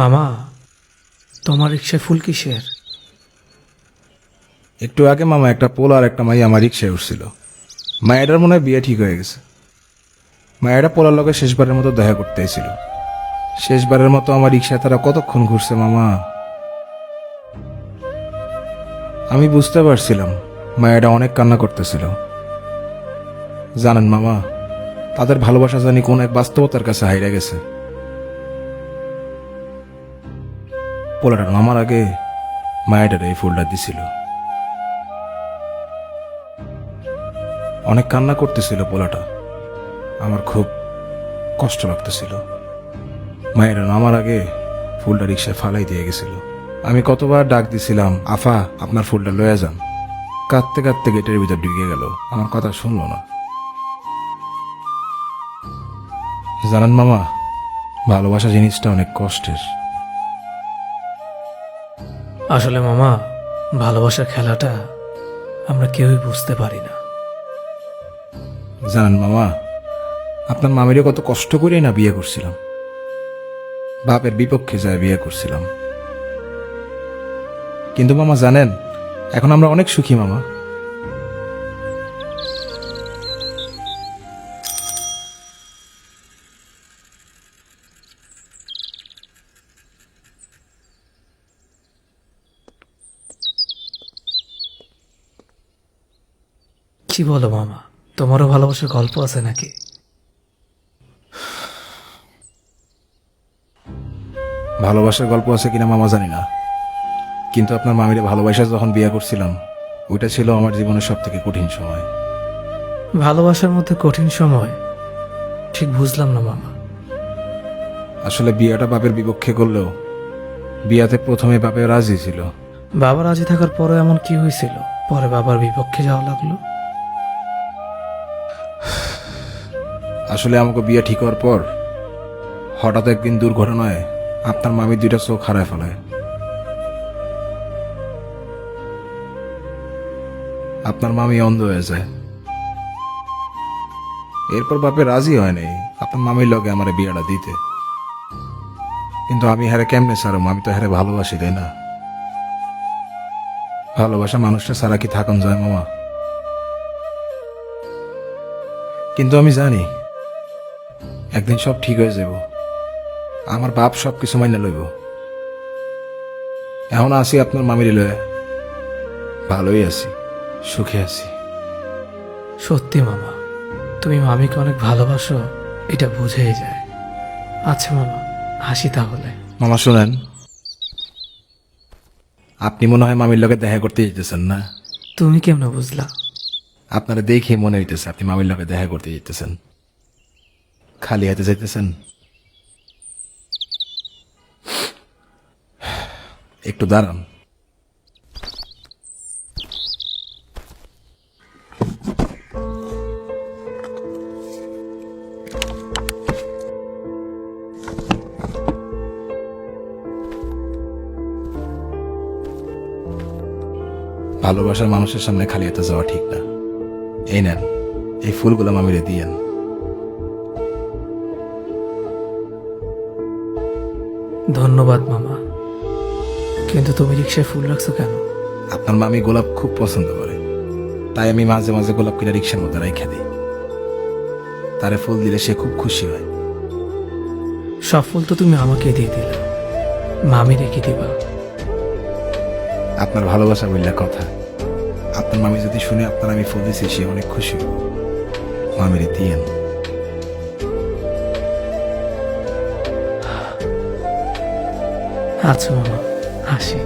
মামা, তোমার রিক্সায় ফুল কিসের? একটু আগে মামা একটা পোল আর একটা মাই আমার রিক্সায় উঠছিল। মায়েরার মনে হয় বিয়ে ঠিক হয়ে গেছে। মায়েরা পোলার লগে শেষবারের মতো দেখা করতে এসেছিল। শেষবারের মতো আমার রিক্সায় তারা কতক্ষণ ঘুরছে মামা। আমি বুঝতে পারছিলাম মায়েরা অনেক কান্না করতেছিল। জানেন মামা, তাদের ভালোবাসা জানি কোন এক বাস্তবতার কাছে হাইরা গেছে। পোলাটা নামার আগে মায়েরার এই ফুলটা দিছিল। অনেক কান্না করতেছিল পোলাটা। আমার খুব কষ্ট লাগতেছিল। মায়েরা নামার আগে ফুলটা রিক্সায় ফালাই দিয়ে গেছিল। আমি কতবার ডাক দিছিলাম, আফা আপনার ফুলটা লয়ে যান। কাঁদতে কাঁদতে গেটের ভিতর ঢুকে গেল, আমার কথা শুনলো না। জানেন মামা, ভালোবাসা জিনিসটা অনেক কষ্টের। আসলে মামা, ভালোবাসার খেলাটা আমরা কেউই বুঝতে পারি না। জানেন মামা, আপনার মামিরে কত কষ্ট করেই না বিয়ে করছিলাম। বাপের বিপক্ষে যায় বিয়ে করছিলাম। কিন্তু মামা জানেন, এখন আমরা অনেক সুখী মামা। কি বলো মামা, তোমারও ভালোবাসার গল্প আছে নাকি? ভালোবাসার গল্প আছে কিনা মামা জানি না, কিন্তু আপনার মামিরে ভালোবাসা যখন বিয়ে করছিলাম, ওইটা ছিল আমার জীবনের সব থেকে কঠিন সময়। ভালোবাসার মধ্যে কঠিন সময়? ঠিক বুঝলাম না মামা। আসলে বিয়েটা বাপের বিপক্ষে করলেও বিয়াতে প্রথমে বাপে রাজি ছিল। বাবা রাজি থাকার পরে এমন কি হয়েছিল পরে বাবার বিপক্ষে যাওয়া লাগলো? আসলে আমাকে বিয়ে ঠিক হওয়ার পর হঠাৎ একদিন দুর্ঘটনায় আপনার মামির দুইটা চোখ হারায় ফেলায়। আপনার মামি অন্ধ হয়ে যায়। এরপর বাপে রাজি হয় নাই আপনার মামির লগে আমার বিয়েটা দিতে। কিন্তু আমি হারে কেমনে ছাড়ো, আমি তো হারে ভালোবাসি, তাই না? ভালোবাসা মানুষটা ছাড়া কি থাকুন যায় মামা? কিন্তু আমি জানি একদিন সব ঠিক হয়ে যাব। আমার বাপ সব কিছু মাইনে লইব। এখন আসি আপনার মামির লয়ে, ভালোই আছি, সুখে আছি। সত্যি মামা, তুমি মামিকে অনেক ভালোবাসো, এটা বুঝেই যায়। আচ্ছা মামা, হাসি তাহলে। মামা শুনেন, আপনি মনে হয় মামির লগে দেখা করতে যেতেছেন না? তুমি কেমনে বুঝলা? আপনারা দেখে মনে হইতেছে আপনি মামির লগে দেখা করতে যেতেছেন। খালি হাতে যাইতেছেন? একটু দাঁড়ান। ভালোবাসার মানুষের সামনে খালি হাতে যাওয়া ঠিক না। এই নেন, এই ফুলগুলো মামিরে দিয়েন। ধন্যবাদ মামা, কিন্তু তুমি রিক্সায় ফুল রাখছো কেন? আপনার মামি গোলাপ খুব পছন্দ করে, তাই আমি মাঝে মাঝে গোলাপ কিনা রিক্সার মধ্যে রাইখা দিই। তারে ফুল দিলে সে খুব খুশি হয়। সব ফুল তো তুমি আমাকে দিয়ে দিলে, মামি রেখে দিবা? আপনার ভালোবাসা বললে কথা। আপনার মামি যদি শুনে আপনার আমি ফুল দিছি, সে অনেক খুশি হব। মামিরে দিয়েন। আচ্ছা মামা, হাসি।